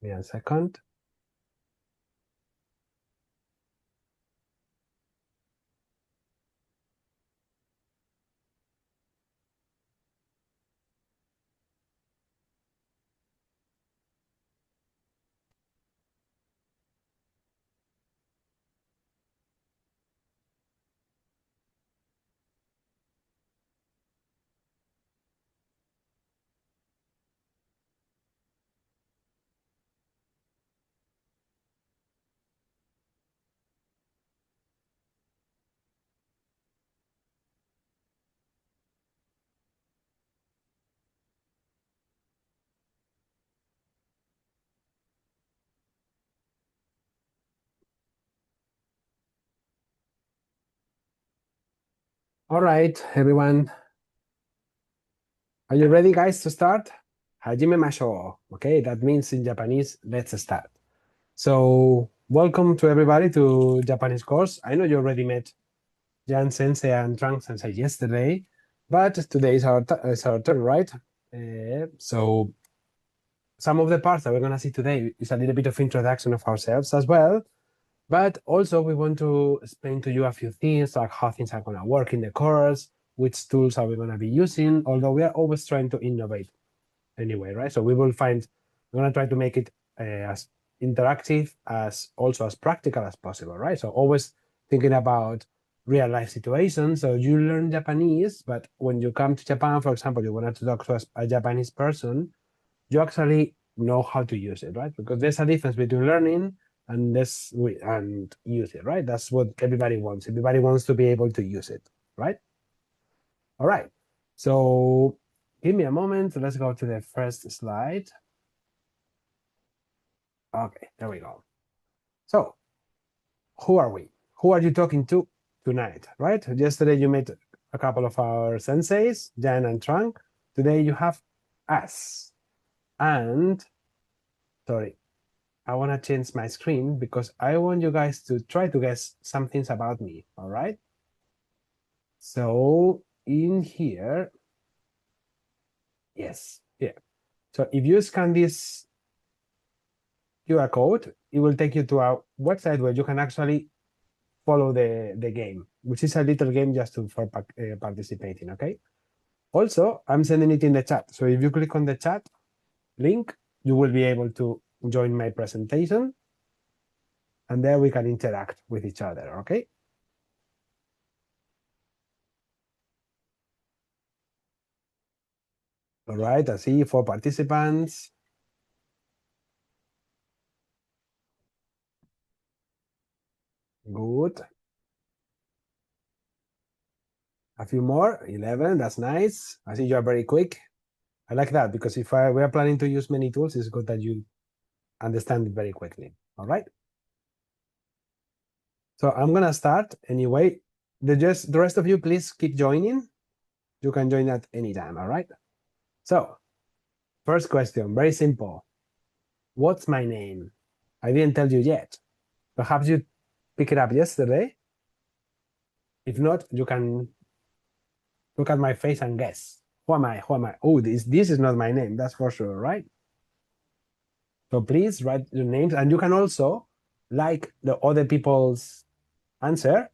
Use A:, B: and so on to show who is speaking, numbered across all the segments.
A: Give me a second. All right, everyone. Are you ready, guys, to start? Hajime masho. Okay, that means in Japanese, let's start. So, welcome to everybody to Japanese course. I know you already met Jan Sensei and Trang Sensei yesterday, but today is our turn, right? So, some of the parts that we're going to see today is a little bit of introduction of ourselves as well. But also we want to explain to you a few things, like how things are going to work in the course, which tools are we going to be using, although we are always trying to innovate anyway, right? So we're going to try to make it as interactive as also as practical as possible, right? So always thinking about real life situations. So you learn Japanese, but when you come to Japan, for example, you want to talk to a Japanese person, you actually know how to use it, right? Because there's a difference between learning and use it, right? That's what everybody wants. Everybody wants to be able to use it, right? All right. So give me a moment. Let's go to the first slide. Okay, there we go. So who are we? Who are you talking to tonight, right? Yesterday you met a couple of our senseis, Jan and Trang. Today you have us. And sorry, I want to change my screen because I want you guys to try to guess some things about me, all right? So in here, yes, yeah. So if you scan this QR code, it will take you to our website where you can actually follow the game, which is a little game just for participating, okay? Also, I'm sending it in the chat. So if you click on the chat link, you will be able to join my presentation and there we can interact with each other, okay? All right, I see 4 participants. Good. A few more, 11, that's nice. I see you are very quick. I like that because if we are planning to use many tools, it's good that you understand it very quickly, all right? So I'm gonna start anyway. The rest of you, please keep joining. You can join at any time, all right? So first question, very simple. What's my name? I didn't tell you yet. Perhaps you pick it up yesterday. If not, you can look at my face and guess. Who am I? Who am I? Oh, this is not my name, that's for sure, right? So please write your names, and you can also like the other people's answer.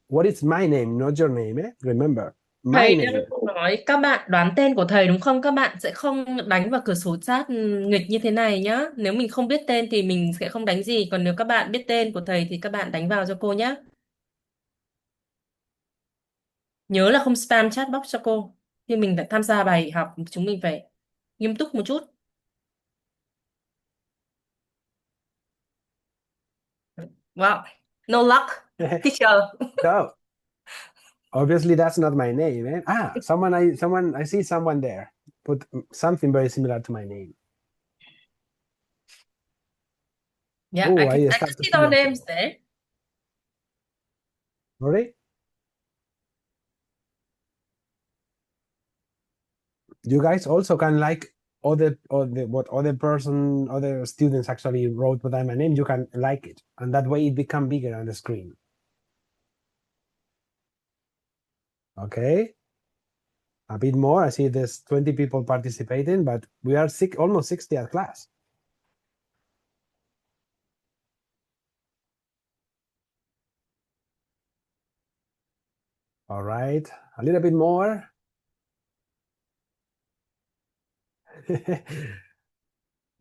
A: What is my name, not your name, eh? Remember, my
B: Thầy đang
A: name.
B: nói các bạn đoán tên của thầy đúng không? Các bạn sẽ không đánh vào cửa sổ chat nghịch như thế này nhá. Nếu mình không biết tên thì mình sẽ không đánh gì. Còn nếu các bạn biết tên của thầy thì các bạn đánh vào cho cô nhá. Nhớ là không spam chat box cho cô. Khi mình đã tham gia bài học, chúng mình phải nghiêm túc một chút. Wow, no luck, teacher.
A: No, obviously that's not my name, eh? I see someone there. Put something very similar to my name.
B: Yeah,
A: Oh, I
B: I
A: start
B: can
A: to
B: see
A: see
B: the
A: a
B: names
A: few.
B: there.
A: Sorry? You guys also can like other students actually wrote without my name. You can like it, and that way it become bigger on the screen. Okay, a bit more. I see there's 20 people participating, but we are almost 60 at class. All right, a little bit more.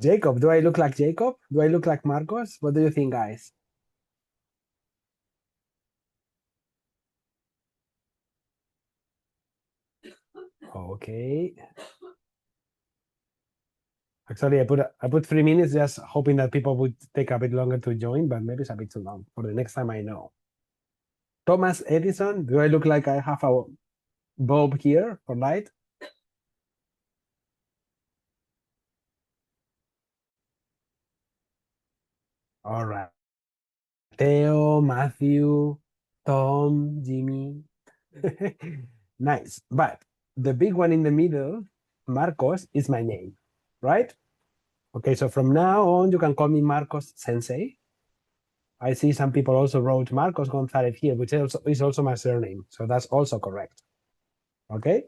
A: Jacob, do I look like Jacob? Do I look like Marcos? What do you think, guys? Okay. Actually, I put 3 minutes just hoping that people would take a bit longer to join, but maybe it's a bit too long. For the next time, I know. Thomas Edison, do I look like I have a bulb here for light? All right. Theo, Matthew, Tom, Jimmy. Nice. But the big one in the middle, Marcos, is my name, right? Okay, so from now on, you can call me Marcos Sensei. I see some people also wrote Marcos Gonzalez here, which is also my surname. So that's also correct. Okay?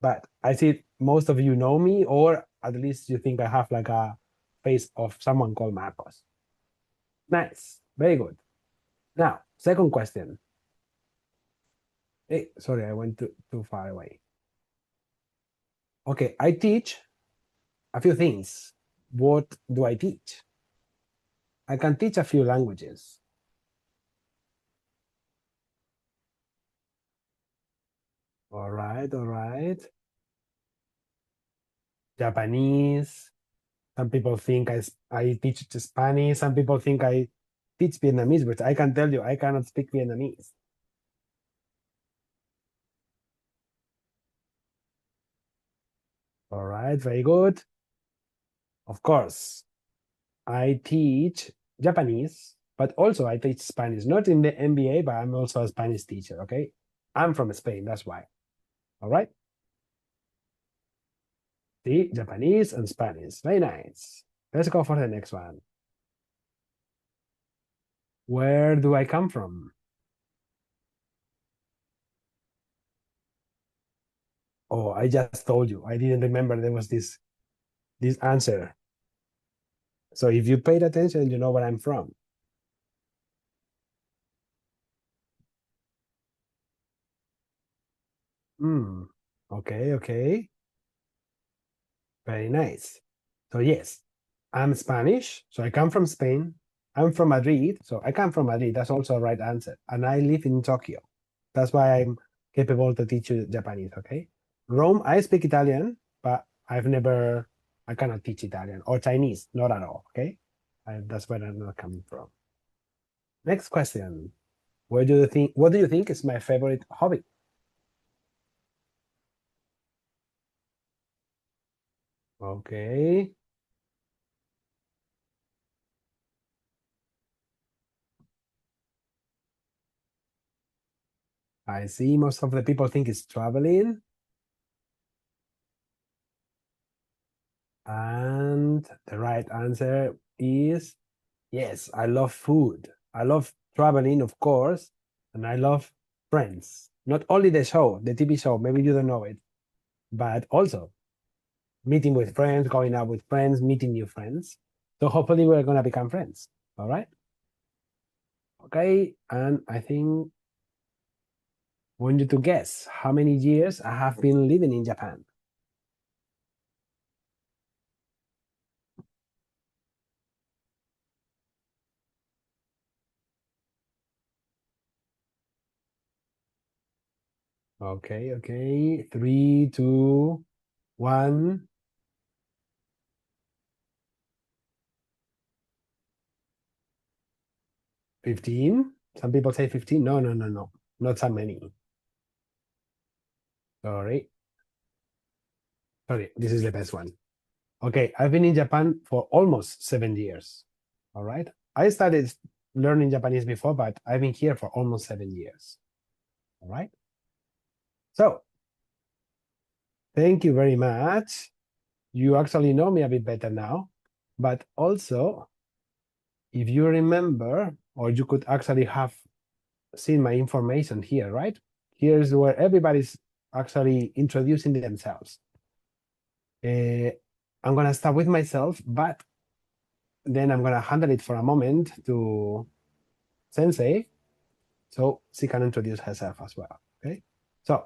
A: But I see most of you know me, or at least you think I have like a face of someone called Marcos. Nice. Very good. Now, second question. Hey, sorry, I went too far away. Okay, I teach a few things. What do I teach? I can teach a few languages. All right, all right. Japanese. Some people think I teach Spanish. Some people think I teach Vietnamese, but I can tell you I cannot speak Vietnamese. All right, very good. Of course, I teach Japanese, but also I teach Spanish, not in the MBA, but I'm also a Spanish teacher, okay? I'm from Spain, that's why. All right? See, Japanese and Spanish. Very nice. Let's go for the next one. Where do I come from? Oh, I just told you. I didn't remember there was this answer. So if you paid attention, you know where I'm from. Hmm. Okay, okay. Very nice. So yes, I'm Spanish. So I come from Spain. I'm from Madrid. So I come from Madrid. That's also a right answer. And I live in Tokyo. That's why I'm capable to teach you Japanese, okay? Rome, I speak Italian, but I cannot teach Italian or Chinese, not at all, okay? That's where I'm not coming from. Next question. What do you think is my favorite hobby? Okay. I see most of the people think it's traveling. And the right answer is yes, I love food. I love traveling, of course, and I love friends. Not only the show, the TV show, maybe you don't know it, but also meeting with friends, going out with friends, meeting new friends. So hopefully we're going to become friends. All right. Okay. And I think I want you to guess how many years I have been living in Japan. Okay. Okay. 3, 2, 1. 15. Some people say 15. No, no, no, no. Not so many. Sorry. Sorry. This is the best one. Okay. I've been in Japan for almost 7 years. All right. I started learning Japanese before, but I've been here for almost 7 years. All right. So thank you very much. You actually know me a bit better now. But also, if you remember, or you could actually have seen my information here, right? Here's where everybody's actually introducing themselves. I'm going to start with myself, but then I'm going to handle it for a moment to Sensei so she can introduce herself as well. Okay, so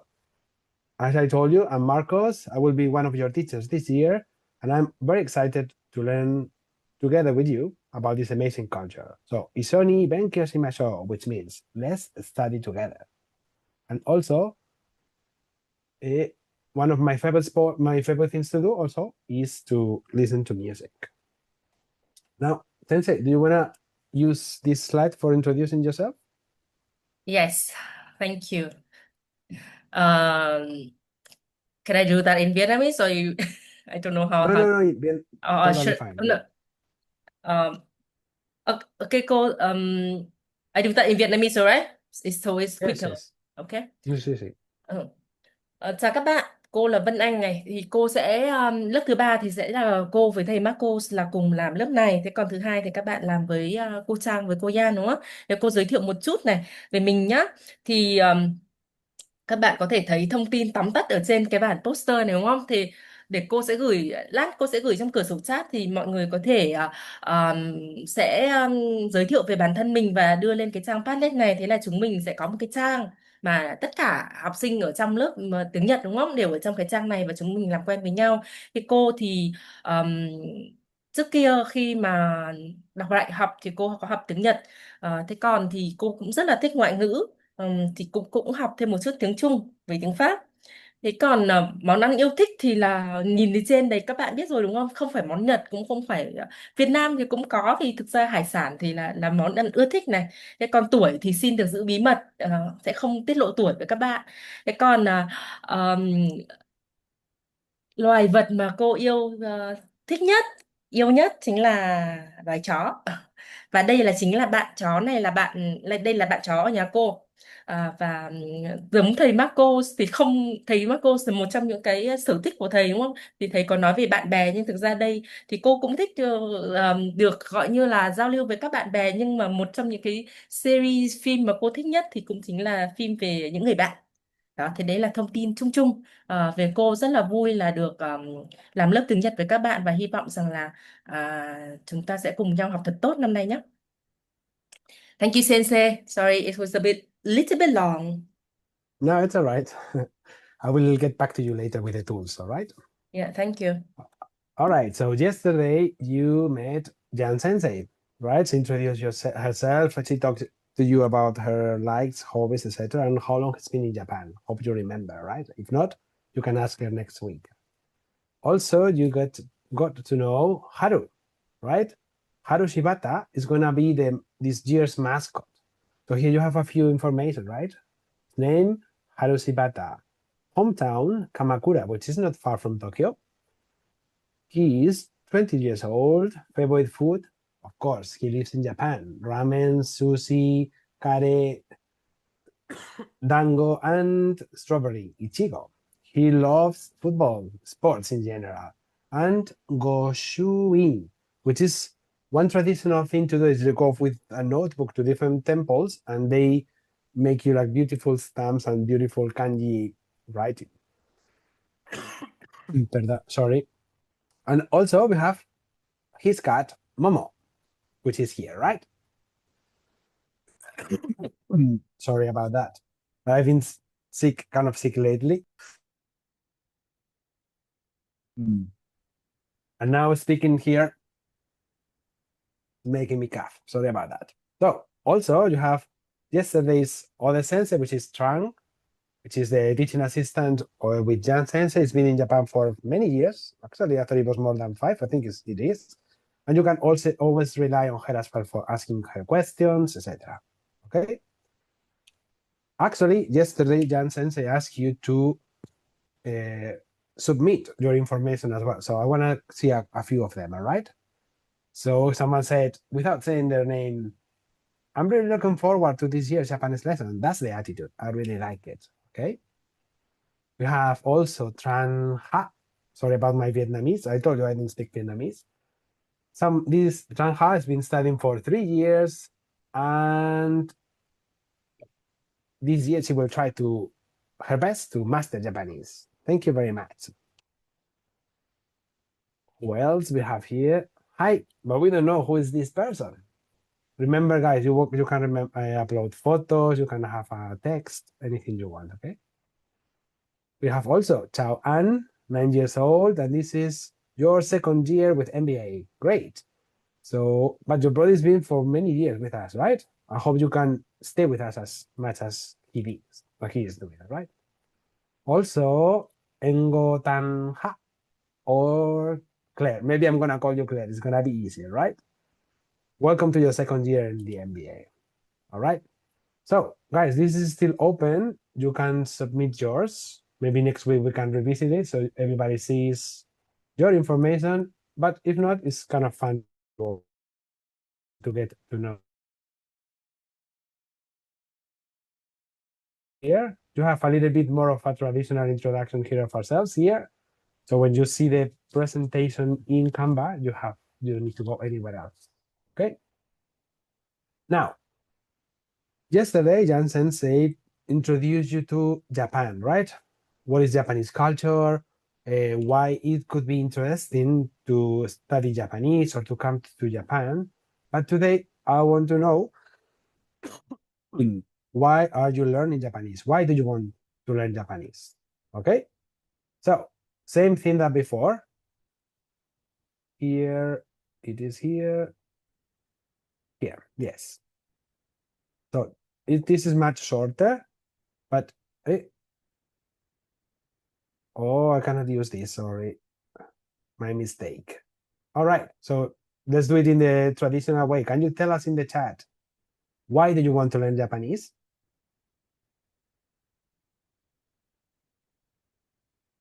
A: as I told you, I'm Marcos. I will be one of your teachers this year, and I'm very excited to learn together with you about this amazing culture. So, isoni benkyo shimashou, which means let's study together. And also, eh, one of my favorite things to do also is to listen to music. Now, Sensei, do you wanna use this slide for introducing yourself?
B: Yes, thank you. Um, can I do that in Vietnamese or you? I don't know how
A: No,
B: how.
A: no, no, bien, totally
B: Should
A: fine.
B: no. Um, okay, cô. I do that in Vietnamese, alright? It's so it's
A: Yes,
B: quicker.
A: yes.
B: Okay.
A: Yes, yes, yes.
B: Ừ. Chào các bạn, cô là Vân Anh này, thì cô sẽ lớp thứ ba thì sẽ là cô với thầy Marcos là cùng làm lớp này, thế còn thứ hai thì các bạn làm với cô Trang với cô Yan đúng không? Để cô giới thiệu một chút này về mình nhá. Thì các bạn có thể thấy thông tin tóm tắt ở trên cái bản poster này đúng không? Thì để cô sẽ gửi lát cô sẽ gửi trong cửa sổ chat thì mọi người có thể sẽ giới thiệu về bản thân mình và đưa lên cái trang Padlet này, thế là chúng mình sẽ có một cái trang mà tất cả học sinh ở trong lớp mà tiếng Nhật đúng không đều ở trong cái trang này và chúng mình làm quen với nhau. Thì cô thì um, trước kia khi mà đọc đại học thì cô có học tiếng Nhật. Thế còn thì cô cũng rất là thích ngoại ngữ. Thì cũng cũng học thêm một chút tiếng Trung với tiếng Pháp. Thế còn món ăn yêu thích thì là nhìn thấy trên đấy các bạn biết rồi đúng không? Không phải món Nhật cũng không phải Việt Nam thì cũng có, thì thực ra hải sản thì là món ăn ưa thích này. Thế còn tuổi thì xin được giữ bí mật, sẽ không tiết lộ tuổi với các bạn. Thế còn loài vật mà cô thích nhất, yêu nhất chính là loài chó. Và đây chính là bạn chó này, đây là bạn chó ở nhà cô. Và giống thầy Marcos thì không, thầy Marcos là một trong những cái sở thích của thầy đúng không? Thì thầy còn nói về bạn bè, nhưng thực ra đây thì cô cũng thích được gọi như là giao lưu với các bạn bè, nhưng mà một trong những cái series phim mà cô thích nhất thì cũng chính là phim về những người bạn. Đó, thì đấy là thông tin chung chung về cô. Rất là vui là được làm lớp tiếng Nhật với các bạn và hy vọng rằng là chúng ta sẽ cùng nhau học thật tốt năm nay nhé. Thank you, Sensei. Sorry, it was little bit long.
A: No, it's all right. I will get back to you later with the tools, all right?
B: Yeah, thank you.
A: All right, so yesterday you met Jan Sensei, right? She introduced herself. She talked to you about her likes, hobbies, etc., and how long it's been in Japan. Hope you remember, right? If not, you can ask her next week. Also, you got to know Haru, right? Haru Shibata is gonna be this year's mascot. So here you have a few information, right? Name Haru Shibata. Hometown Kamakura, which is not far from Tokyo. He is 20 years old. Favorite food? Of course, he lives in Japan. Ramen, sushi, kare, dango, and strawberry, ichigo. He loves football, sports in general, and goshuin, which is one traditional thing to do is you go with a notebook to different temples and they make you like beautiful stamps and beautiful kanji writing. Sorry. And also we have his cat, Momo, which is here, right? Sorry about that. I've been sick, kind of sick lately. And now speaking here, making me cough. Sorry about that. So also you have yesterday's other sensei, which is Trang, which is the teaching assistant or with Jan Sensei. It's been in Japan for many years. Actually, I thought it was more than 5. I think it is. And you can also always rely on her as well for asking her questions, etc. Okay. Actually, yesterday Jan Sensei asked you to submit your information as well. So I want to see a few of them. All right. So someone said, without saying their name, I'm really looking forward to this year's Japanese lesson. That's the attitude. I really like it. Okay. We have also Tran Ha. Sorry about my Vietnamese. I told you I didn't speak Vietnamese. This Tran Ha has been studying for 3 years, and this year she will try to her best to master Japanese. Thank you very much. Who else we have here? Hi, but we don't know who is this person. Remember, guys, you can remember upload photos, you can have a text, anything you want, okay? We have also Chao An, 9 years old, and this is your second year with MBA. Great. So, but your brother's been for many years with us, right? I hope you can stay with us as much as he is doing, right? Also, Engo Tan Ha or Claire. Maybe I'm gonna call you Claire. It's gonna be easier, right? Welcome to your second year in the MBA. All right. So, guys, this is still open. You can submit yours. Maybe next week we can revisit it so everybody sees your information. But if not, it's kind of fun to get to know. Here, you have a little bit more of a traditional introduction here of ourselves here. So when you see the presentation in Canva, you don't need to go anywhere else. Okay. Now, yesterday, Jan Sensei introduced you to Japan, right? What is Japanese culture? Why it could be interesting to study Japanese or to come to Japan. But today, I want to know why are you learning Japanese? Why do you want to learn Japanese? Okay, so same thing that before. Here, it is here, yes. So this is much shorter, but oh, I cannot use this, sorry, my mistake. All right, so let's do it in the traditional way. Can you tell us in the chat, why do you want to learn Japanese?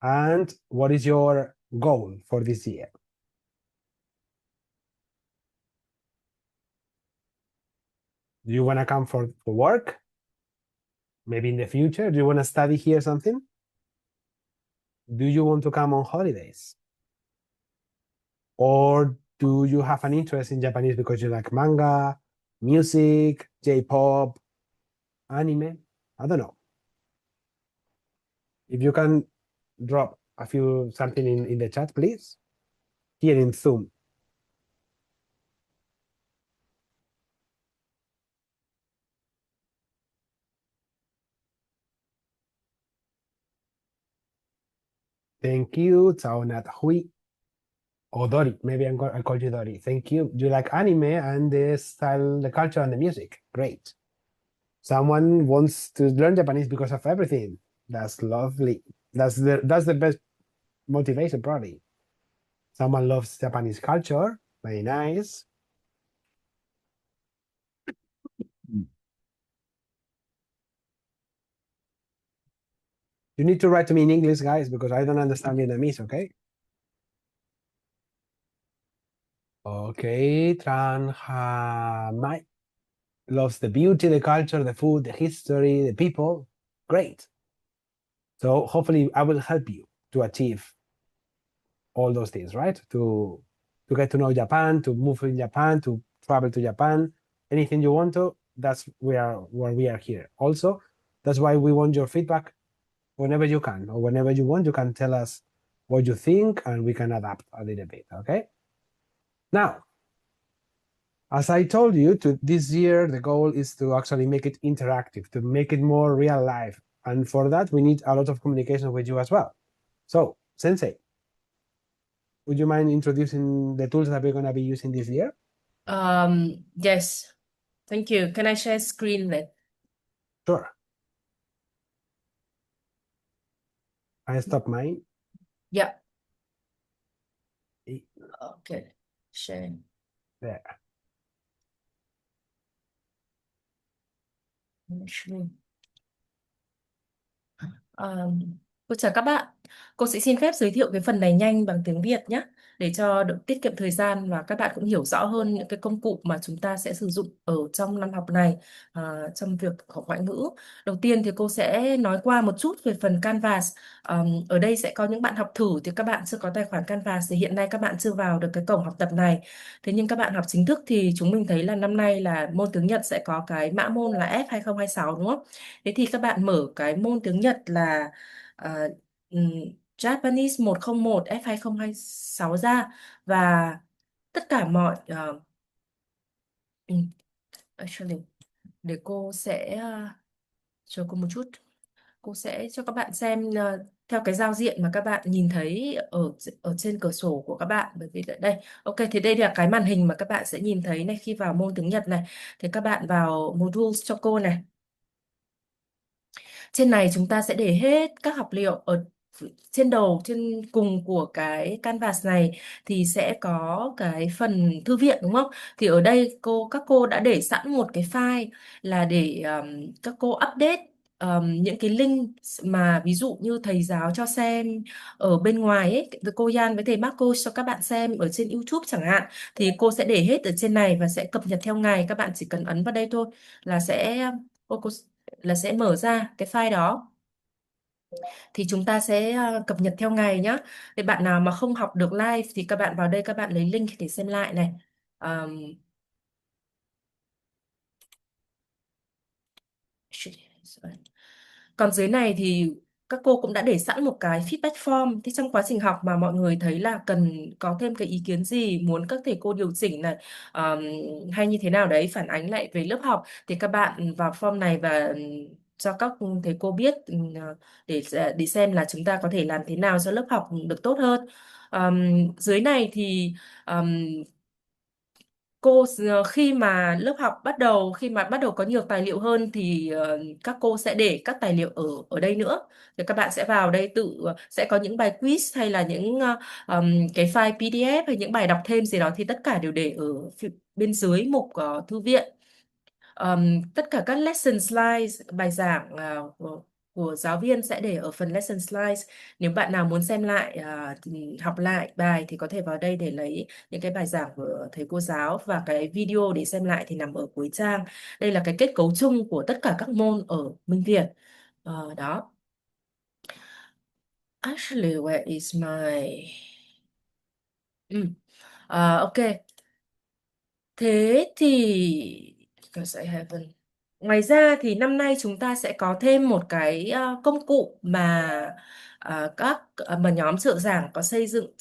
A: And what is your goal for this year? Do you want to come for work? Maybe in the future? Do you want to study here something? Do you want to come on holidays? Or do you have an interest in Japanese because you like manga, music, J-pop, anime? I don't know. If you can drop something in the chat, please. Here in Zoom. Thank you, Taonat Hui. Or Dori. Maybe I call you Dori. Thank you. You like anime and the style, the culture, and the music. Great. Someone wants to learn Japanese because of everything. That's lovely. That's the best motivation, probably. Someone loves Japanese culture. Very nice. You need to write to me in English, guys, because I don't understand Vietnamese, okay? Okay, Tran Ha Mai loves the beauty, the culture, the food, the history, the people. Great. So hopefully I will help you to achieve all those things, right? To get to know Japan, to move in Japan, to travel to Japan, anything you want to, that's where we are here. Also, that's why we want your feedback whenever you can, or whenever you want, you can tell us what you think and we can adapt a little bit, okay? Now, as I told you, this year, the goal is to actually make it interactive, to make it more real life. And for that, we need a lot of communication with you as well. So, Sensei, would you mind introducing the tools that we're going to be using this year?
B: Yes. Thank you. Can I share screen then?
A: Sure. I stop mine.
B: Yeah. Okay. Share.
A: There.
B: Actually. Cô chào các bạn. Cô sẽ xin phép giới thiệu cái phần này nhanh bằng tiếng Việt nhé, để cho đỡ tiết kiệm thời gian và các bạn cũng hiểu rõ hơn những cái công cụ mà chúng ta sẽ sử dụng ở trong năm học này, trong việc học ngoại ngữ. Đầu tiên thì cô sẽ nói qua một chút về phần Canvas. Ở đây sẽ có những bạn học thử thì các bạn chưa có tài khoản Canvas thì hiện nay các bạn chưa vào được cái cổng học tập này. Thế nhưng các bạn học chính thức thì chúng mình thấy là năm nay là môn tiếng Nhật sẽ có cái mã môn là F2026 đúng không? Thế thì các bạn mở cái môn tiếng Nhật là ờ, ừm, Japanese 101 F2026 ra, và tất cả mọi ừm, Actually, để cô sẽ chờ cô một chút. Cô sẽ cho các bạn xem theo cái giao diện mà các bạn nhìn thấy ở ở trên cửa sổ của các bạn. Bởi vì tại đây, ok, thì đây là cái màn hình mà các bạn sẽ nhìn thấy này khi vào môn tiếng Nhật này. Thì các bạn vào modules cho cô này. Trên này chúng ta sẽ để hết các học liệu ở trên đầu, trên cùng của cái canvas này thì sẽ có cái phần thư viện đúng không? Thì ở đây các cô đã để sẵn một cái file là để các cô update những cái link mà ví dụ như thầy giáo cho xem ở bên ngoài ấy, với cô Yan với thầy Marco cho các bạn xem ở trên YouTube chẳng hạn, thì cô sẽ để hết ở trên này và sẽ cập nhật theo ngày. Các bạn chỉ cần ấn vào đây thôi là cô là sẽ mở ra cái file đó, thì chúng ta sẽ cập nhật theo ngày nhá. Thì bạn nào mà không học được live thì các bạn vào đây, các bạn lấy link để xem lại này. Ờm, Còn dưới này thì các cô cũng đã để sẵn một cái feedback form. Thì trong quá trình học mà mọi người thấy là cần có thêm cái ý kiến gì, muốn các thầy cô điều chỉnh này, um, hay như thế nào đấy, phản ánh lại về lớp học, thì các bạn vào form này và cho các thầy cô biết, để xem là chúng ta có thể làm thế nào cho lớp học được tốt hơn. Dưới này thì khi mà lớp học bắt đầu, khi mà bắt đầu có nhiều tài liệu hơn thì các cô sẽ để các tài liệu ở ở đây nữa. Thì các bạn sẽ vào đây sẽ có những bài quiz hay là những cái file PDF hay những bài đọc thêm gì đó, thì tất cả đều để ở bên dưới mục thư viện. Tất cả các lesson slides, bài giảng của giáo viên sẽ để ở phần lesson slides. Nếu bạn nào muốn xem lại, thì học lại bài thì có thể vào đây để lấy những cái bài giảng của thầy cô giáo, và cái video để xem lại thì nằm ở cuối trang. Đây là cái kết cấu chung của tất cả các môn ở Minh Việt. Đó. Actually, where is my... Ok. Thế thì because I haven't. Ngoài ra thì năm nay chúng ta sẽ có thêm một cái công cụ mà mà nhóm trợ giảng có xây dựng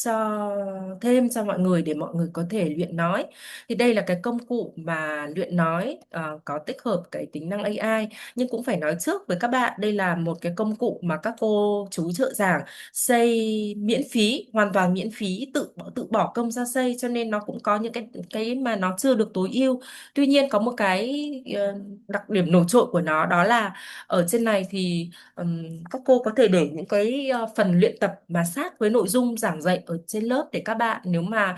B: thêm cho mọi người để mọi người có thể luyện nói. Thì đây là cái công cụ mà luyện nói có tích hợp cái tính năng AI. Nhưng cũng phải nói trước với các bạn, đây là một cái công cụ mà các cô chú trợ giảng xây miễn phí, hoàn toàn miễn phí, tự bỏ công ra xây, cho nên nó cũng có những cái mà nó chưa được tối ưu. Tuy nhiên có một cái đặc điểm nổi trội của nó, đó là ở trên này thì các cô có thể để những cái phần luyện tập mà sát với nội dung giảng dạy ở trên lớp, để các bạn nếu mà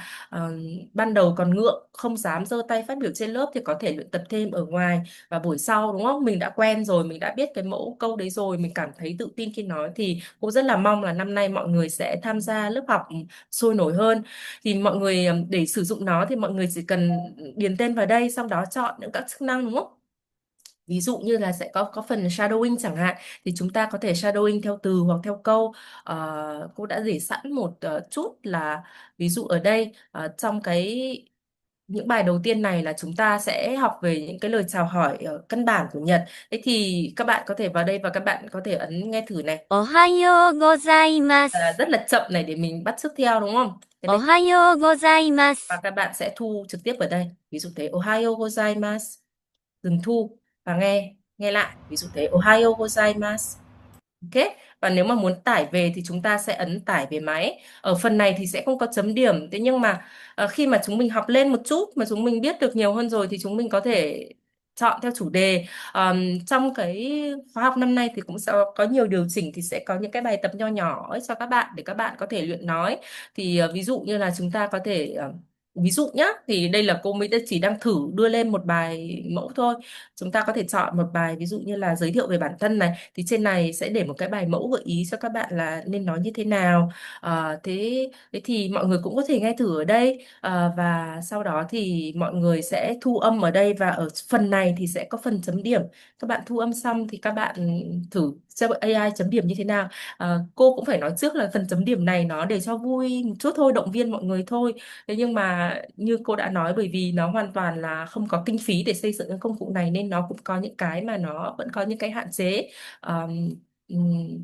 B: ban đầu còn ngượng không dám giơ tay phát biểu trên lớp thì có thể luyện tập thêm ở ngoài. Và buổi sau đúng không, mình đã quen rồi, mình đã biết cái mẫu câu đấy rồi, mình cảm thấy tự tin khi nói, thì cũng rất là mong là năm nay mọi người sẽ tham gia lớp học sôi nổi hơn. Thì mọi người để sử dụng nó thì mọi người chỉ cần điền tên vào đây, sau đó chọn những các chức năng đúng không? Ví dụ như là sẽ có phần shadowing chẳng hạn, thì chúng ta có thể shadowing theo từ hoặc theo câu. Cô đã để sẵn một chút là ví dụ ở đây trong những bài đầu tiên này là chúng ta sẽ học về những cái lời chào hỏi căn bản của Nhật. Thế thì các bạn có thể vào đây và các bạn có thể ấn nghe thử này.
C: おはようございます。
B: Rất là chậm này để mình bắt chước theo đúng không? Thế
C: お
B: đây,
C: はようございま
B: và
C: す。
B: các bạn sẽ thu trực tiếp ở đây. Ví dụ thế, Ohayo gozaimasu. Dừng thu và nghe nghe lại. Ví dụ thế, Ohayo gozaimasu. Ok, và nếu mà muốn tải về thì chúng ta sẽ ấn tải về máy. Ở phần này thì sẽ không có chấm điểm. Thế nhưng mà khi mà chúng mình học lên một chút, mà chúng mình biết được nhiều hơn rồi, thì chúng mình có thể chọn theo chủ đề. Trong cái khóa học năm nay thì cũng sẽ có nhiều điều chỉnh, thì sẽ có những cái bài tập nho nhỏ ấy cho các bạn để các bạn có thể luyện nói. Thì ví dụ như là chúng ta có thể ví dụ nhá, thì đây là cô mới chỉ đang thử đưa lên một bài mẫu thôi. Chúng ta có thể chọn một bài ví dụ như là giới thiệu về bản thân này, thì trên này sẽ để một cái bài mẫu gợi ý cho các bạn là nên nói như thế nào. Thế thì mọi người cũng có thể nghe thử ở đây. Và sau đó thì mọi người sẽ thu âm ở đây, và ở phần này thì sẽ có phần chấm điểm. Các bạn thu âm xong thì các bạn thử cho AI chấm điểm như thế nào. Cô cũng phải nói trước là phần chấm điểm này nó để cho vui một chút thôi, động viên mọi người thôi. Thế nhưng mà như cô đã nói, bởi vì nó hoàn toàn là không có kinh phí để xây dựng cái công cụ này, nên nó cũng có những cái mà nó vẫn có những cái hạn chế.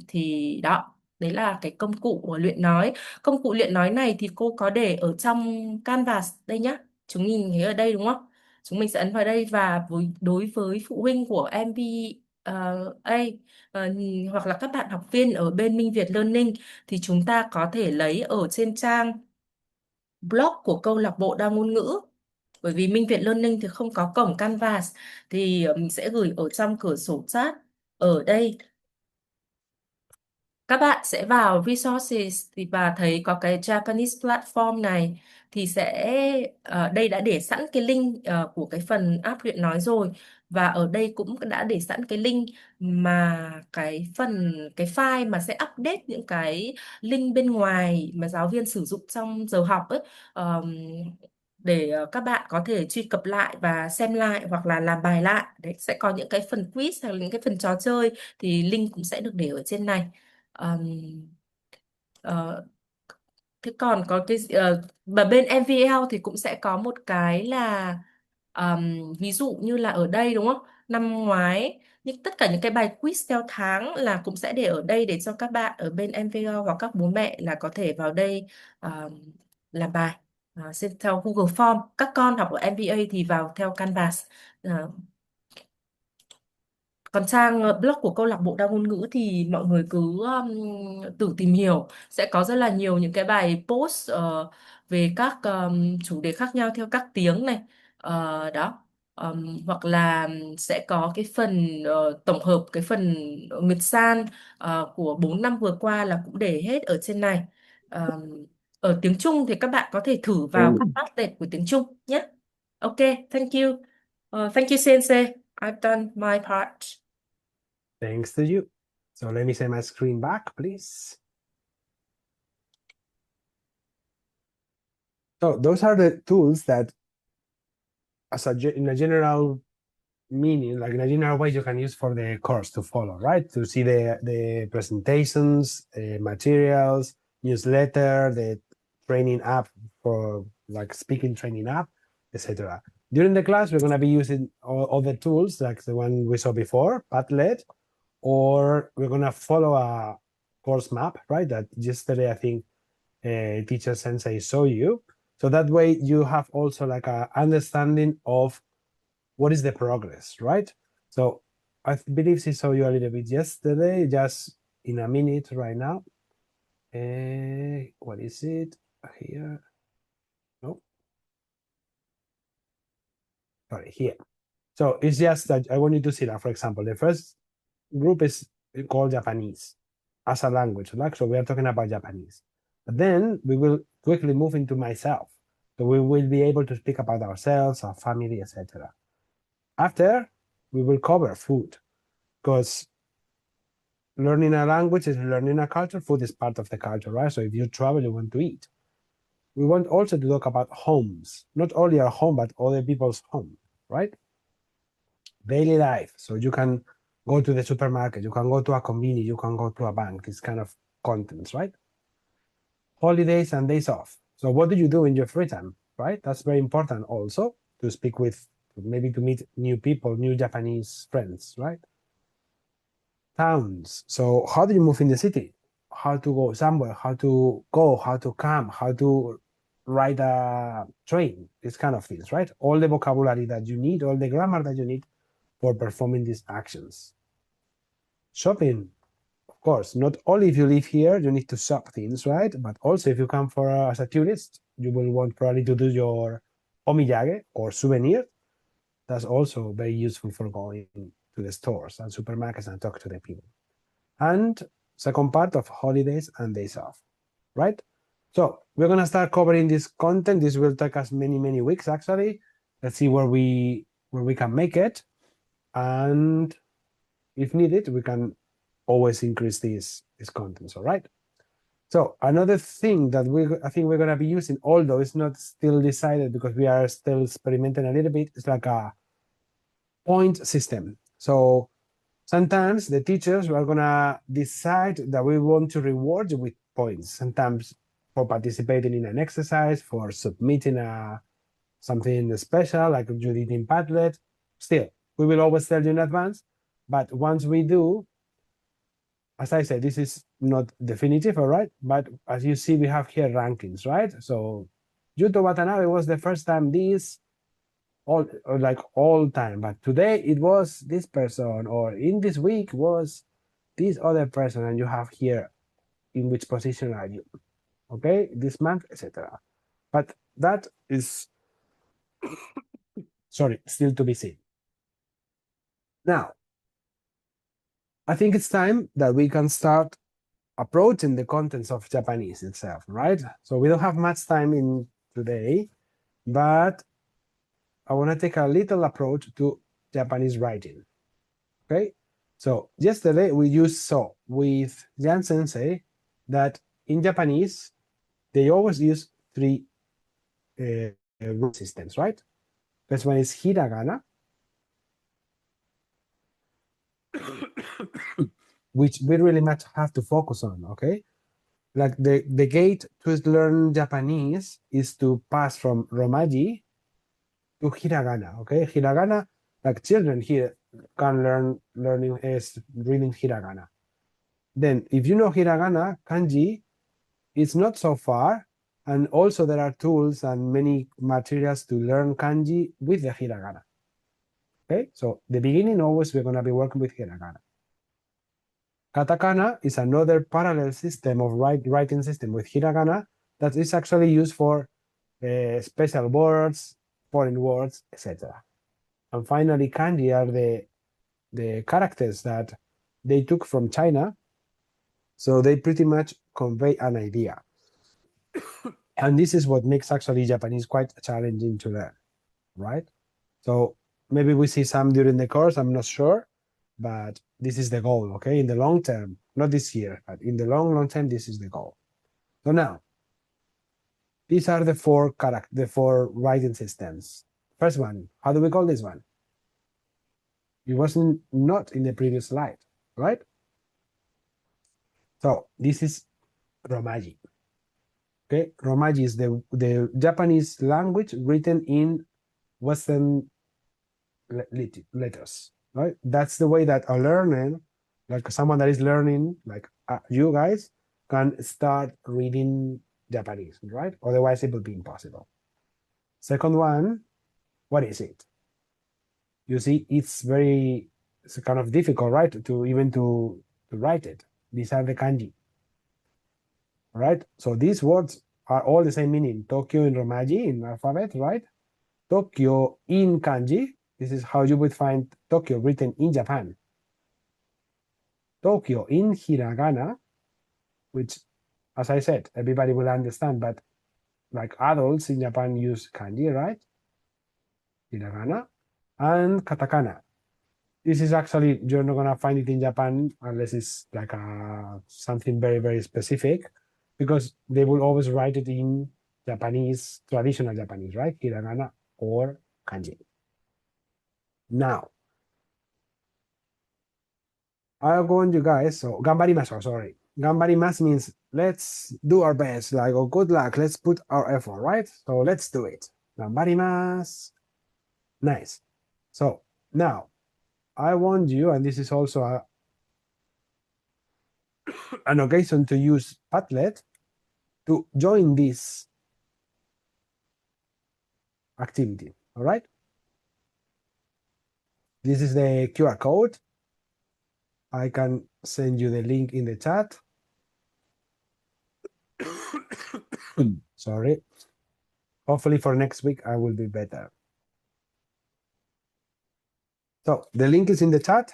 B: Thì đó, đấy là cái công cụ của luyện nói. Công cụ luyện nói này thì cô có để ở trong Canvas đây nhá. Chúng nhìn thấy ở đây đúng không? chúng mình sẽ ấn vào đây, và đối với phụ huynh của MBA hoặc là các bạn học viên ở bên Minh Việt Learning thì chúng ta có thể lấy ở trên trang blog của câu lạc bộ đa ngôn ngữ. Bởi vì Minh Việt Learning thì không có cổng Canvas thì mình sẽ gửi ở trong cửa sổ chat ở đây. Các bạn sẽ vào resources và thấy có cái Japanese platform này, thì đây đã để sẵn cái link của cái phần app luyện nói rồi, và ở đây cũng đã để sẵn cái link mà cái file mà sẽ update những cái link bên ngoài mà giáo viên sử dụng trong giờ học ấy, ờm, để các bạn có thể truy cập lại và xem lại hoặc là làm bài lại. Đấy, sẽ có những cái phần quiz hoặc là những cái phần trò chơi, thì link cũng sẽ được để ở trên này. Ờm, ờ, Thế còn có và bên MVL thì cũng sẽ có một cái là ví dụ như là ở đây đúng không? Năm ngoái tất cả những cái bài quiz theo tháng là cũng sẽ để ở đây để cho các bạn ở bên MVL hoặc các bố mẹ là có thể vào đây làm bài. Xem theo Google Form. Các con học ở MBA thì vào theo Canvas. Ờ, Còn trang blog của câu lạc bộ đa ngôn ngữ thì mọi người cứ tự tìm hiểu, sẽ có rất là nhiều những cái bài post về các chủ đề khác nhau theo các tiếng này. Đó. Hoặc là sẽ có cái phần tổng hợp cái phần Nguyệt San của 4 năm vừa qua là cũng để hết ở trên này. Ở tiếng Trung thì các bạn có thể thử vào các padlet của tiếng Trung nhé. Ok, thank you. Thank you, Sensei. I've done my part.
A: Thanks to you. So let me send my screen back, please. So those are the tools that, in a general meaning, like in a general way, you can use for the course to follow, right? To see the presentations, materials, newsletter, the training app for like speaking training app, etc. During the class, we're going to be using all the tools like the one we saw before, Padlet, or we're going to follow a course map, right? That yesterday, I think, teacher Sensei saw you. So that way you have also like a understanding of what is the progress, right? So I believe she saw you a little bit yesterday, just in a minute right now. What is it here? No, sorry, here. So it's just that I want you to see that, for example, the first group is called Japanese as a language, like, so we are talking about Japanese. But then we will quickly move into myself. So we will be able to speak about ourselves, our family, etc. After, we will cover food, because learning a language is learning a culture. Food is part of the culture, right? So if you travel, you want to eat. We want also to talk about homes, not only our home, but other people's home, right? Daily life. So you can go to the supermarket, you can go to a convenience, you can go to a bank. It's kind of contents, right? Holidays and days off. So what do you do in your free time, right? That's very important also to speak with, maybe to meet new people, new Japanese friends, right? Towns. So how do you move in the city? How to go somewhere, how to go, how to come, how to ride a train, these kind of things, right? All the vocabulary that you need, all the grammar that you need for performing these actions. Shopping, of course, not only if you live here, you need to shop things, right? But also if you come as a tourist, you will want probably to do your omiyage or souvenir. That's also very useful for going to the stores and supermarkets and talk to the people. And second part of holidays and days off, right? So we're going to start covering this content. This will take us many, many weeks, actually. Let's see where we can make it. And if needed, we can always increase these contents, all right? So another thing that I think we're going to be using, although it's not still decided because we are still experimenting a little bit, it's like a point system. So sometimes the teachers are going to decide that we want to reward you with points, sometimes for participating in an exercise, for submitting something special like you did in Padlet. Still, we will always tell you in advance, but once we do, as I said, this is not definitive, all right? But as you see, we have here rankings, right? So Yuto Watanabe was the first time this, all time, but today it was this person, or in this week was this other person, and you have here in which position are you, okay, this month, etc. But that is, sorry, still to be seen. Now, I think it's time that we can start approaching the contents of Japanese itself, right? So we don't have much time in today, but I want to take a little approach to Japanese writing. Okay, so yesterday we saw with Jan Sensei that in Japanese they always use three root systems, right? First one is hiragana, which we really much have to focus on. Okay, like the gate to learn Japanese is to pass from romaji to hiragana. Okay, hiragana, like children here can learning is reading hiragana. Then if you know hiragana, kanji, it's not so far, and also there are tools and many materials to learn kanji with the hiragana. Okay, so the beginning always we're going to be working with hiragana. Katakana is another parallel system of writing system with hiragana that is actually used for special words, foreign words, etc. And finally, kanji are the characters that they took from China, so they pretty much convey an idea. And this is what makes actually Japanese quite challenging to learn, right? So maybe we see some during the course, I'm not sure, but this is the goal, okay? In the long term, not this year, but in the long term, this is the goal. So now, these are the four writing systems. First one, how do we call this one? It wasn't not in the previous slide, right? So this is Romaji. Okay, Romaji is the Japanese language written in Western letters, right? That's the way that a learner, like someone that is learning, like you guys, can start reading Japanese, right? Otherwise, it would be impossible. Second one, what is it? You see, it's kind of difficult, right? To write it. These are the kanji, right? So these words are all the same meaning. Tokyo in Romaji in alphabet, right? Tokyo in kanji. This is how you would find Tokyo written in Japan. Tokyo in hiragana, which, as I said, everybody will understand, but like adults in Japan use kanji, right? Hiragana and katakana. This is actually, you're not going to find it in Japan unless it's like something very, very specific, because they will always write it in Japanese, traditional Japanese, right? Hiragana or kanji. Now, I want you guys, so gambarimasu, sorry. Gambarimasu means let's do our best, like, oh, good luck, let's put our effort, right? So let's do it. Gambarimasu. Nice. So now, I want you, and this is also an occasion to use Padlet to join this activity, all right? This is the QR code. I can send you the link in the chat. Sorry. Hopefully for next week, I will be better. So the link is in the chat.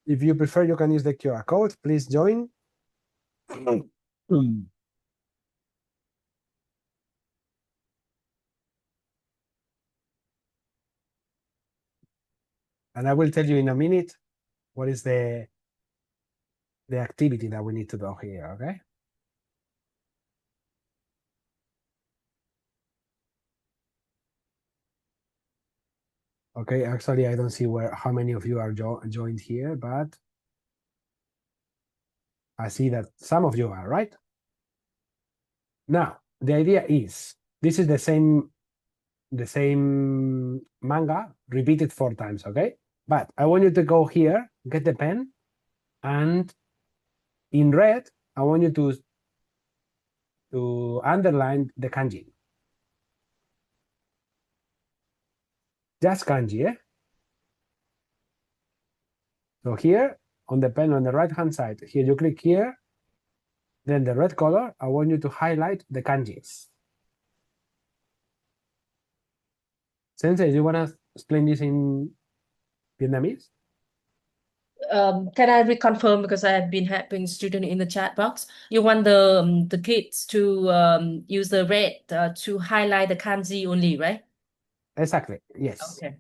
A: If you prefer, you can use the QR code. Please join. And I will tell you in a minute what is the activity that we need to do here, okay? Okay, actually, I don't see how many of you are joined here, but I see that some of you are, right? Now, the idea is, this is the same manga repeated 4 times, okay? But I want you to go here, get the pen, and in red, I want you to underline the kanji. Just kanji, eh? So here on the pen on the right hand side, here you click here, then the red color, I want you to highlight the kanjis. Sensei, do you want to explain this in Vietnamese?
B: Can I reconfirm because I have been having student in the chat box. You want the kids to use the red to highlight the kanji only, right?
A: Exactly, yes.
B: Okay.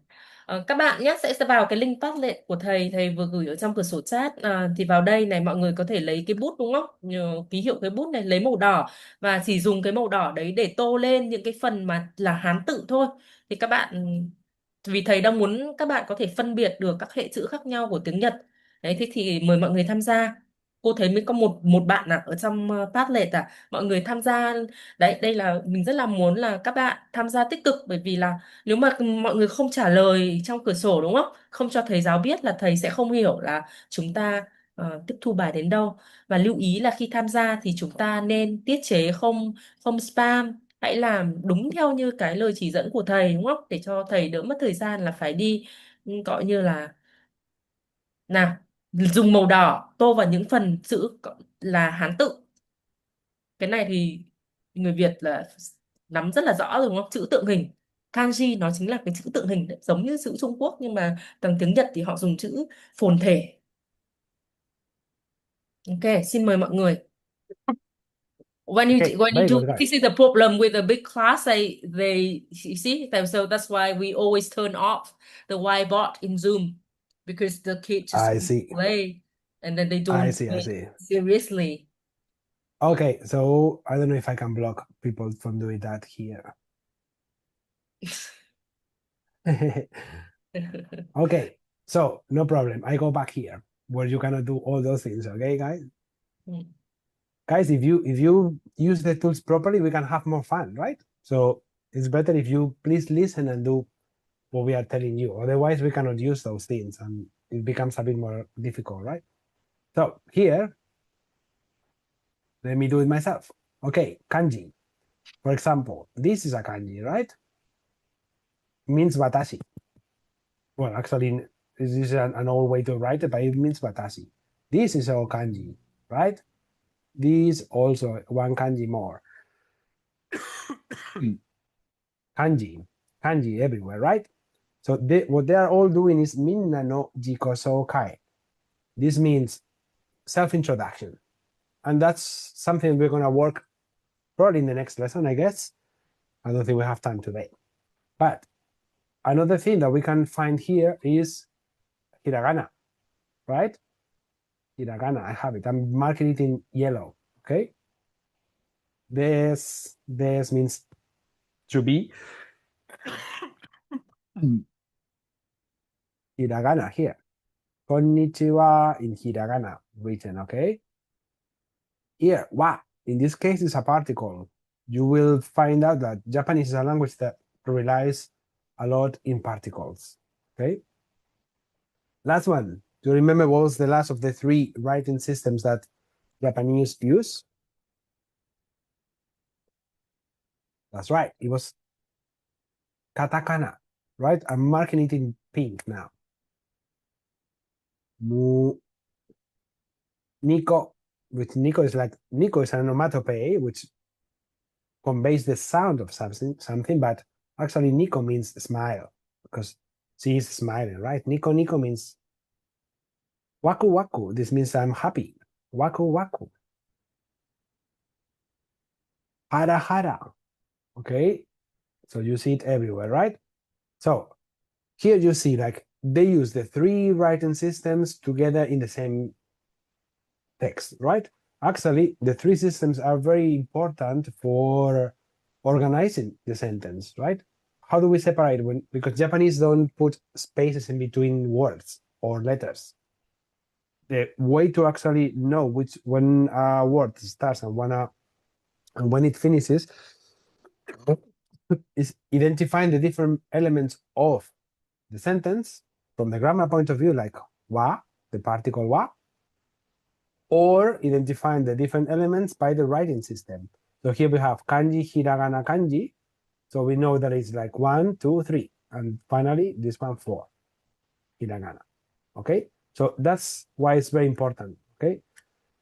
B: Các bạn nhé sẽ vào cái link Padlet của thầy vừa gửi ở trong cửa sổ chat, thì vào đây này mọi người có thể lấy cái bút đúng không? Ký hiệu cái bút này lấy màu đỏ và chỉ dùng cái màu đỏ đấy để tô lên những cái phần mà là Hán tự thôi. Thì các bạn, vì thầy đang muốn các bạn có thể phân biệt được các hệ chữ khác nhau của tiếng Nhật. Đấy, thế thì mời mọi người tham gia. Cô thấy mới có một bạn ở trong Padlet mọi người tham gia. Đấy, đây là mình rất là muốn là các bạn tham gia tích cực, bởi vì là nếu mà mọi người không trả lời trong cửa sổ đúng không? Không cho thầy giáo biết là thầy sẽ không hiểu là chúng ta tiếp thu bài đến đâu. Và lưu ý là khi tham gia thì chúng ta nên tiết chế không không spam. Hãy làm đúng theo như cái lời chỉ dẫn của thầy đúng không? Để cho thầy đỡ mất thời gian là phải đi gọi như là nào dùng màu đỏ tô vào những phần chữ là Hán tự. Cái này thì người Việt là nắm rất là rõ rồi đúng không? Chữ tượng hình. Kanji nó chính là cái chữ tượng hình đấy, giống như chữ Trung Quốc nhưng mà bằng tiếng Nhật thì họ dùng chữ phồn thể. Ok, xin mời mọi người.
A: Okay,
B: When you
A: very
B: do,
A: good, guys.
B: this is the problem with a big class. They you see, so that's why we always turn off the whiteboard in Zoom, because the kids just
A: I see.
B: play and then they
A: I
B: don't
A: see, I
B: take
A: see.
B: seriously.
A: Okay, so I don't know if I can block people from doing that here. Okay, so no problem. I go back here where you cannot do all those things, okay, guys?
B: Mm.
A: Guys, if you use the tools properly, we can have more fun, right? So it's better if you please listen and do what we are telling you. Otherwise, we cannot use those things and it becomes a bit more difficult, right? So here, let me do it myself. Okay, kanji. For example, this is a kanji, right? It means watashi. Well, actually, this is an old way to write it, but it means watashi. This is all kanji, right? This also one kanji more. Kanji everywhere, right? So what they are all doing is minna no jikoso kai. This means self-introduction. And that's something we're going to work probably in the next lesson, I guess. I don't think we have time today. But another thing that we can find here is hiragana, right? Hiragana, I have it. I'm marking it in yellow, okay? This means to be. Hiragana here. Konnichiwa in hiragana written, okay? Here, wa, in this case, is a particle. You will find out that Japanese is a language that relies a lot in particles, okay? Last one. Do you remember what was the last of the three writing systems that Japanese use? That's right. It was katakana, right? I'm marking it in pink now. Niko, which Niko is like, Niko is an onomatopoeia, which conveys the sound of something, but actually Niko means smile, because she is smiling, right? Niko means waku waku. This means I'm happy. Waku waku. Hara hara. Okay? So you see it everywhere, right? So here you see like they use the three writing systems together in the same text, right? Actually, the three systems are very important for organizing the sentence, right? How do we separate because Japanese don't put spaces in between words or letters. The way to actually know when a word starts and when it finishes is identifying the different elements of the sentence from the grammar point of view, like wa, the particle wa, or identifying the different elements by the writing system. So here we have kanji, hiragana, kanji. So we know that it's like 1, 2, 3. and finally this one 4, hiragana. Okay, so that's why it's very important, okay,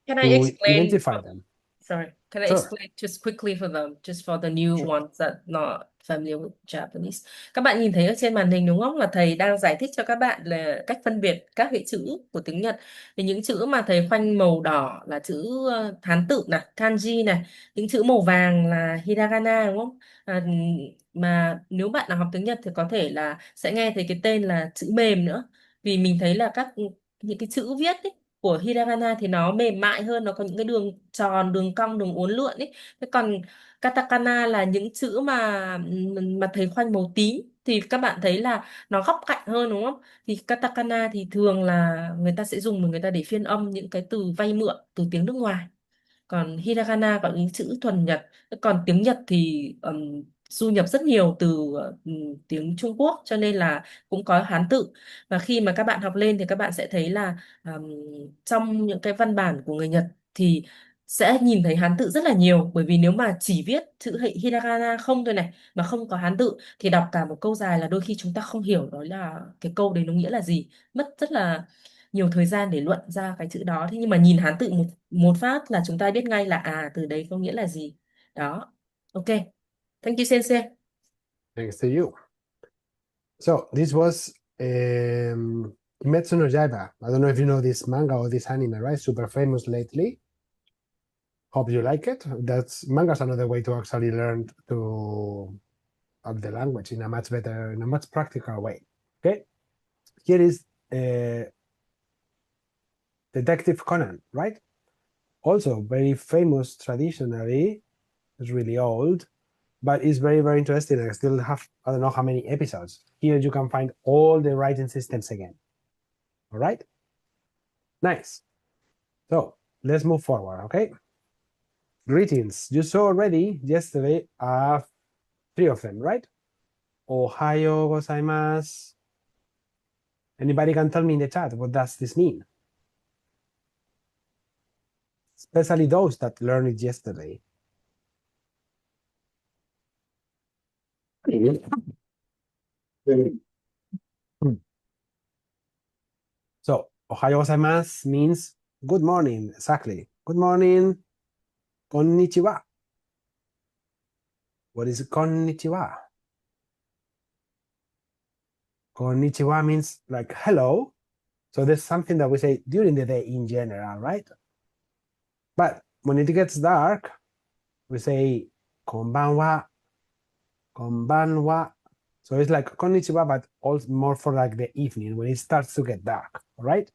B: Can I
A: to
B: explain?
A: identify them.
B: Sorry, can I
A: Sure.
B: explain just quickly for them, just for the new
A: Sure.
B: ones that not familiar with Japanese. Các bạn nhìn thấy ở trên màn hình đúng không? Là thầy đang giải thích cho các bạn là cách phân biệt các hệ chữ của tiếng Nhật. Thì những chữ mà thầy khoanh màu đỏ là chữ Hán tự này, kanji này, những chữ màu vàng là hiragana đúng không? Mà nếu bạn nào học tiếng Nhật thì có thể là sẽ nghe thấy cái tên là chữ mềm nữa. Vì mình thấy là những cái chữ viết ấy, của hiragana thì nó mềm mại hơn, nó có những cái đường tròn, đường cong, đường uốn lượn ấy. Thế còn katakana là những chữ mà thầy khoanh màu tím thì các bạn thấy là nó góc cạnh hơn đúng không? Thì katakana thì thường là người ta sẽ dùng người ta để phiên âm những cái từ vay mượn từ tiếng nước ngoài. Còn hiragana gọi là chữ thuần Nhật. Còn tiếng Nhật thì du nhập rất nhiều từ tiếng Trung Quốc, cho nên là cũng có Hán tự. Và khi mà các bạn học lên thì các bạn sẽ thấy là trong những cái văn bản của người Nhật thì sẽ nhìn thấy Hán tự rất là nhiều. Bởi vì nếu mà chỉ viết chữ hiragana không thôi này mà không có Hán tự thì đọc cả một câu dài là đôi khi chúng ta không hiểu đó là cái câu đấy nó nghĩa là gì, mất rất là nhiều thời gian để luận ra cái chữ đó. Thế nhưng mà nhìn Hán tự một phát là chúng ta biết ngay là từ đấy có nghĩa là gì. Đó. Ok. Thank you sensei.
A: Thanks to you. So this was Kimetsu no Yaiba. I don't know if you know this manga or this anime, right? Super famous lately. Hope you like it. That's manga's another way to actually learn to of the language in a much better, in a much practical way. Okay, here is Detective Conan, right? Also very famous traditionally. It's really old, but it's very, very interesting. I still have, I don't know how many episodes. Here you can find all the writing systems again. All right, nice. So let's move forward, okay? Greetings. You saw already yesterday 3 of them, right? Ohayo gozaimasu. Anybody can tell me in the chat, what does this mean? Especially those that learned it yesterday. So, ohayo gozaimasu means good morning, exactly. Good morning, konnichiwa. What is konnichiwa? Konnichiwa means like hello. So there's something that we say during the day in general, right? But when it gets dark, we say konbanwa, konbanwa. So it's like konnichiwa, but also more for like the evening when it starts to get dark, all right?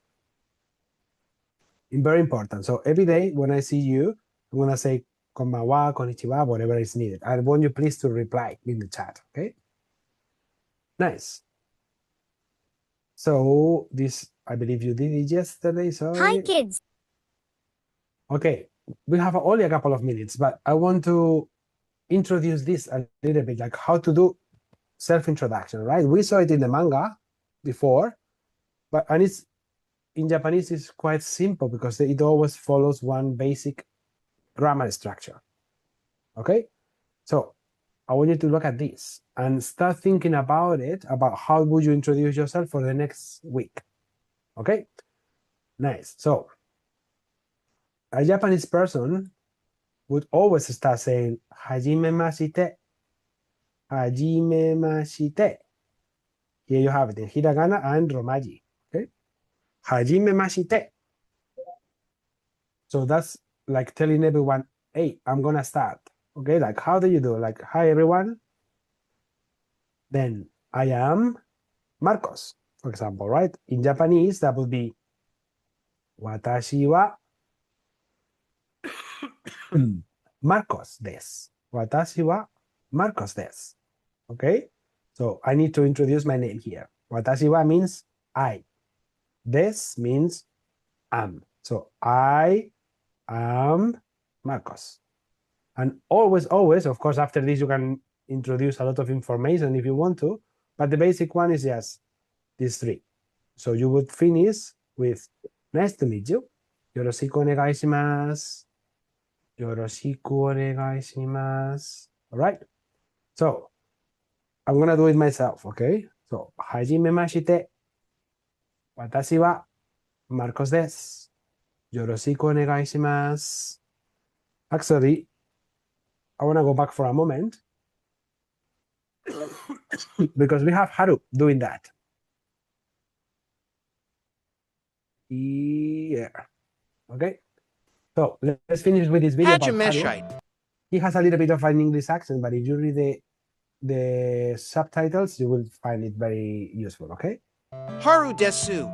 A: And very important. So every day when I see you, I'm gonna say konbanwa, konnichiwa, whatever is needed. I want you please to reply in the chat, okay? Nice. So this, I believe you did it yesterday, sorry.
C: Hi, kids.
A: Okay, we have only a couple of minutes, but I want to introduce this a little bit, like how to do self-introduction, right? We saw it in the manga before, and it's in Japanese it's quite simple because it always follows one basic grammar structure. Okay, so I want you to look at this and start thinking about it, about how would you introduce yourself for the next week. Okay, nice. So a Japanese person would always start saying hajime mashite, hajime mashite. Here you have it in hiragana and romaji. Okay, hajime mashite. So that's like telling everyone, hey, I'm gonna start. Okay, like how do you do? Like, hi everyone. Then I am Marcos, for example, right? In Japanese, that would be watashi wa Marcos desu. Watashi wa Marcos desu. Okay, so I need to introduce my name here. Watashi wa means I. Des means am. So I am Marcos. And always, always, of course, after this, you can introduce a lot of information if you want to, but the basic one is just these 3. So you would finish with, nice to meet you. Yoroshiku onegai shimasu. Yoroshiku onegai shimasu. All right. So I'm gonna do it myself, okay? So, はじめまして。私はマルコスです。よろしくお願いします。Actually, I wanna go back for a moment because we have Haru doing that. Yeah. Okay. So let's finish with this video about Haru.
D: Hajimeshite.
A: He has a little bit of an English accent, but if you read the subtitles, you will find it very useful, okay?
D: Haru Desu.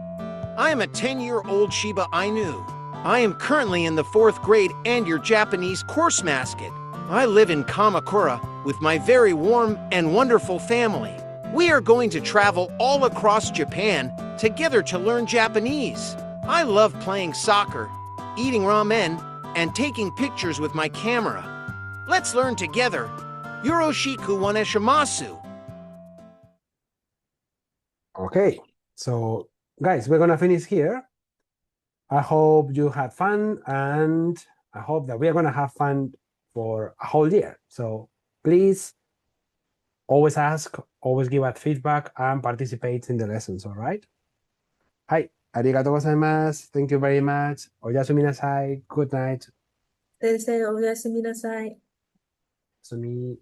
D: I am a 10-year-old Shiba Inu. I am currently in the 4th grade and your Japanese course mascot. I live in Kamakura with my very warm and wonderful family. We are going to travel all across Japan together to learn Japanese. I love playing soccer, eating ramen, and taking pictures with my camera. Let's learn together. Yoroshiku waneshimasu.
A: Okay. So guys, we're gonna finish here. I hope you had fun, and I hope that we are gonna have fun for a whole year. So please always ask, always give us feedback, and participate in the lessons, all right? Hi, arigatou gozaimasu. Thank you very much. Oyasumi nasai. Good night.
B: 先生、おやすみなさい。
A: Oyasumi.